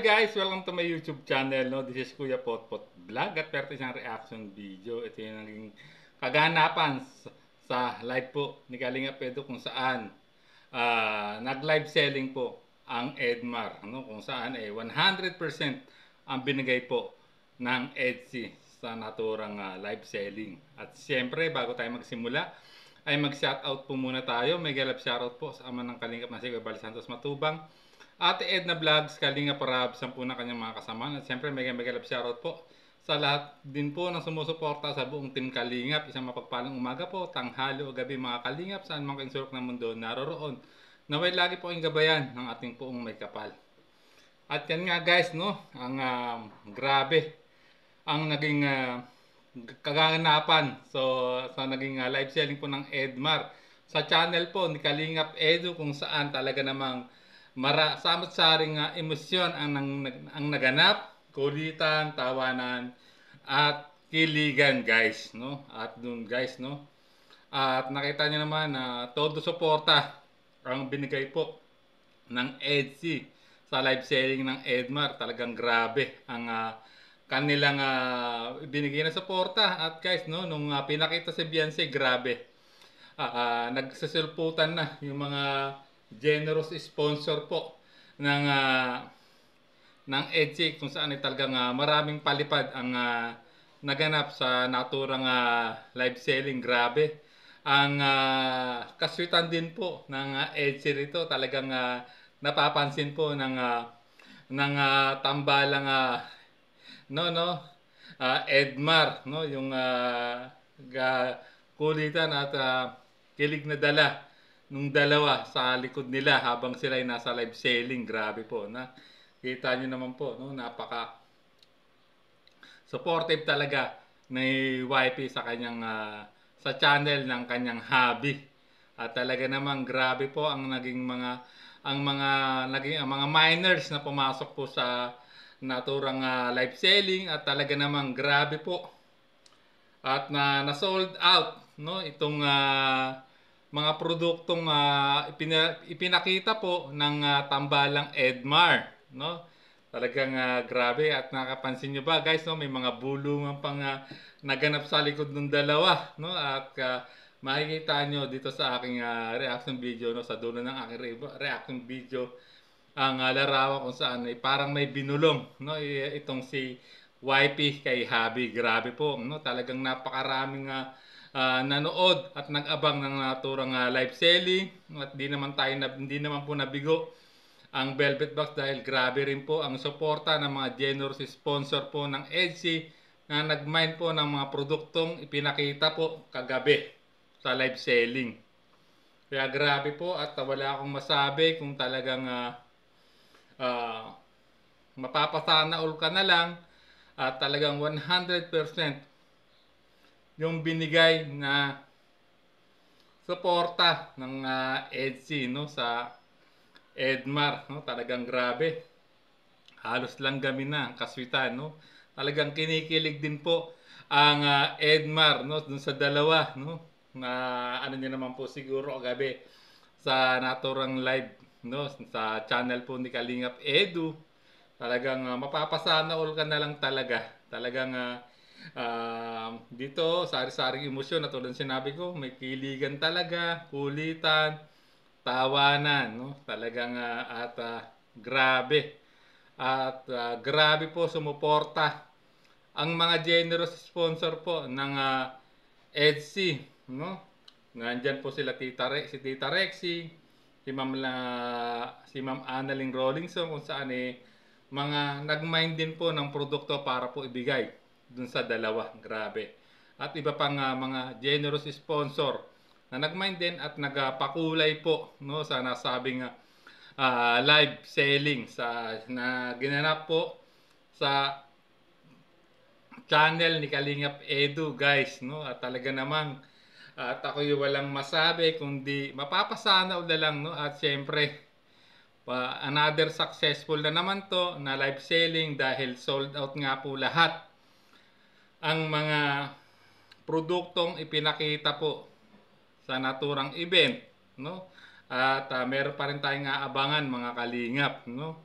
guys! Welcome to my YouTube channel. No? This is Kuya Potpot Vlog at perto isang reaction video. Ito yung naging kaganapan sa live po ni Kalinga Pedro kung saan nag-live selling po ang Edmar. No? Kung saan 100% ang binigay po ng Etsy sa naturang live selling. At siyempre, bago tayo magsimula, ay mag-shoutout po muna tayo. May galap shoutout po sa ama ng Kalingap na si Kuya Bal Santos Matubang. Ate Edna Vlogs, Kalinga Parab, 10 na kanyang mga kasama. At siyempre, mega love shoutout po sa lahat din po ng sumusuporta sa buong Team Kalingap. Isang mapagpalang umaga po, tanghali o gabi mga Kalingap, saan man kayong sulok ng mundo naroroon. Naway lagi po kayong gabayan ng ating poong may kapal. At yan nga guys, no, ang grabe ang naging kaganapan sa naging live selling po ng Edmar sa channel po ni Kalingap Edu, kung saan talaga namang samot-saring emosyon ang naganap, kulitan, tawanan at kiligan guys, no? At dun guys, no? At nakita niyo naman na todo suporta ang binigay po ng Etsy sa live selling ng Edmar. Talagang grabe ang kanilang binigay na suporta. At guys, no, nung pinakita si Beyonce, grabe. Nagsasulputan na yung mga generous sponsor po ng Etsy, kung saan ay talagang maraming palipad ang naganap sa naturang live selling. Grabe ang kaswitan din po ng Etsy rito. Talagang napapansin po ng tambalang Edmar, no, yung kulitan at kilig na dala nung dalawa sa likod nila habang sila ay nasa live selling. Grabe po, na kita nyo naman po, no, napaka supportive talaga ni YP sa kanyang sa channel ng kanyang hobby. At talaga namang grabe po ang naging ang mga miners na pumasok po sa naturang live selling. At talaga namang grabe po at na sold out, no, itong mga produktong ipinakita po ng tambalang Edmar, no? Talagang grabe. At nakapansin nyo ba guys, no, may mga bulungan pang naganap sa likod ng dalawa, no? At makikita nyo dito sa aking reaction video, no, sa dulo ng aking reaction video, ang larawan kung saan parang may binulong, no, itong si YP kay Habi. Grabe po, no? Talagang napakaraming nanood at nag-abang ng naturang live selling. At hindi naman po nabigo ang Velvet Box, dahil grabe rin po ang suporta ng mga generous sponsor po ng Etsy na nag-mine po ng mga produktong ipinakita po kagabi sa live selling. Kaya grabe po, at wala akong masabi kung talagang mapapasana all ka na lang. At talagang 100% yung binigay na suporta ng Etsy, no, sa Edmar, no? Talagang grabe. Halos langgamin na ang kaswitan, no? Talagang kinikilig din po ang Edmar, no, dun sa dalawa, no, na ano niyo naman po siguro kagabi sa naturang live, no, sa channel po ni Kalingap Edu. Talagang mapapasana all ka na lang talaga. Talagang dito sari-saring emosyon, na tulad sinabi ko, may kiligan talaga, kulitan, tawanan, no? Talagang grabe. At grabe po sumuporta ang mga generous sponsor po ng Etsy, no? Nandyan po sila si Tita Rexy, si Ma'am Annalyn Rollingson, kung saan mga nag-mine din po ng produkto para po ibigay dun sa dalawa. Grabe. At iba pang mga generous sponsor na nag-mine din at nagpakulay po, no, sa nasabing live selling na ginanap po sa channel ni Kalingap Edu guys, no. At talaga namang at ako'y walang masabi kundi mapapasana na lang, no. At syempre another successful na naman to na live selling, dahil sold out nga po lahat ang mga produktong ipinakita po sa naturang event, no. At meron pa rin tayong aabangan mga Kalingap, no.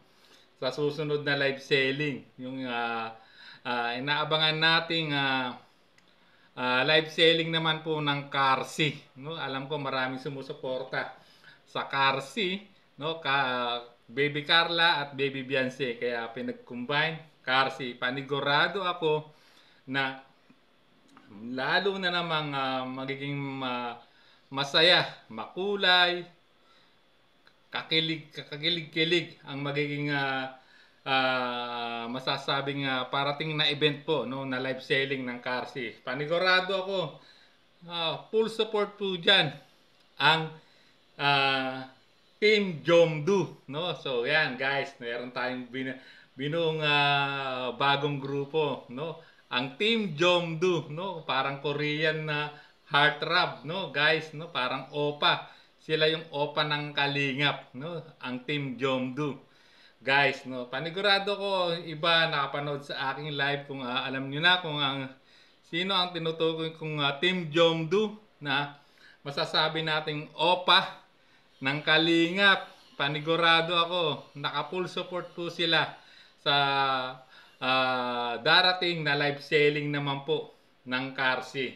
sa susunod na live selling. Yung inaabangan nating live selling naman po ng Carsi, no? Alam ko maraming sumusuporta sa Carsi, no? Baby Carla at Baby Beyonce, kaya pinag-combine Carsi. Panigurado ako na lalo na namang magiging masaya, makulay, kakilig-kilig ang magiging masasabing parating na event po, no, na live selling ng Carsi. Panigurado ako, full support po dyan ang Team Jomdu, no? So yan guys, meron tayong binuong bagong grupo, no? Ang Team Jomdu, no? Parang Korean na heartthrob, no guys, no? Parang OPA. Sila yung OPA ng Kalingap, no? Ang Team Jomdu. Guys, no? Panigurado ko iba nakapanood sa aking live kung alam niyo na kung sino ang tinutukoy kong Team Jomdu na masasabi nating OPA ng Kalingap. Panigurado ako, naka-full support po sila sa darating na live selling naman po ng Carsi.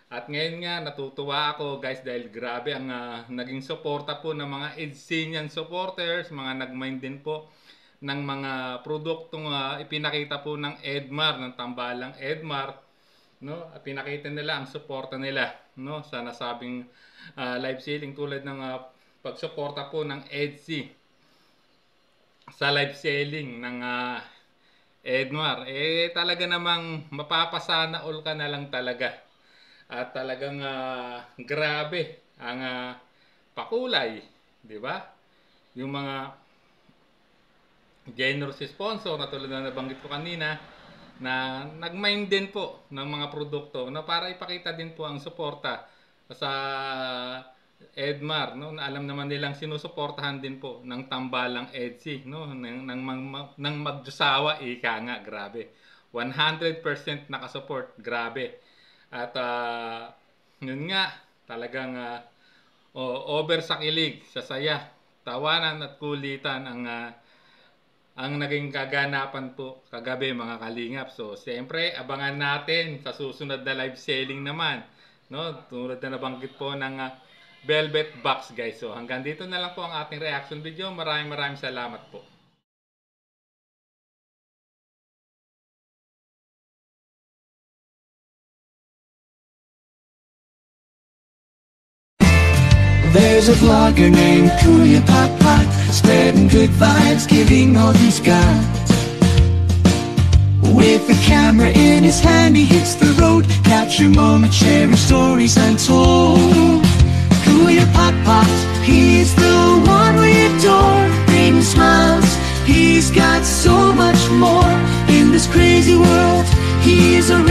At ngayon nga natutuwa ako guys dahil grabe ang naging suporta po ng mga Edsinian supporters, mga nag-mind din po ng mga produktong ipinakita po ng Edmar, ng Tambalang Edmar, no? At pinakita nila ang suporta nila, no, sa nasabing live selling, tulad ng pagsuporta po ng Edsy sa live selling ng Edmar. Talaga namang mapapasana all ka na lang talaga. At talagang grabe ang pakulay, di ba? Yung mga generous sponsor na tulad na nabanggit ko kanina na nag-mind din po ng mga produkto na para ipakita din po ang suporta sa Edmar, no? Na alam naman nilang sinusuportahan din po ng Tambalang Edsy, no? Ng magdusawa, ika nga, grabe. 100% nakasupport, grabe. At yun nga, talagang over sa kilig, sa saya, tawanan at kulitan ang naging kaganapan po kagabi mga kalingap. So, siyempre, abangan natin sa susunod na live selling naman, no? Tulad na nabanggit po ng Velvet Box guys. So, hanggang dito na lang po ang ating reaction video. Maraming salamat po. There's a vlogger named Kuya Pot, spreading good vibes, giving all he's got. With the camera in his hand, he hits the road, capture moments, sharing stories untold. Kuya Pot, he's the one we adore, bringing smiles, he's got so much more. In this crazy world, he is a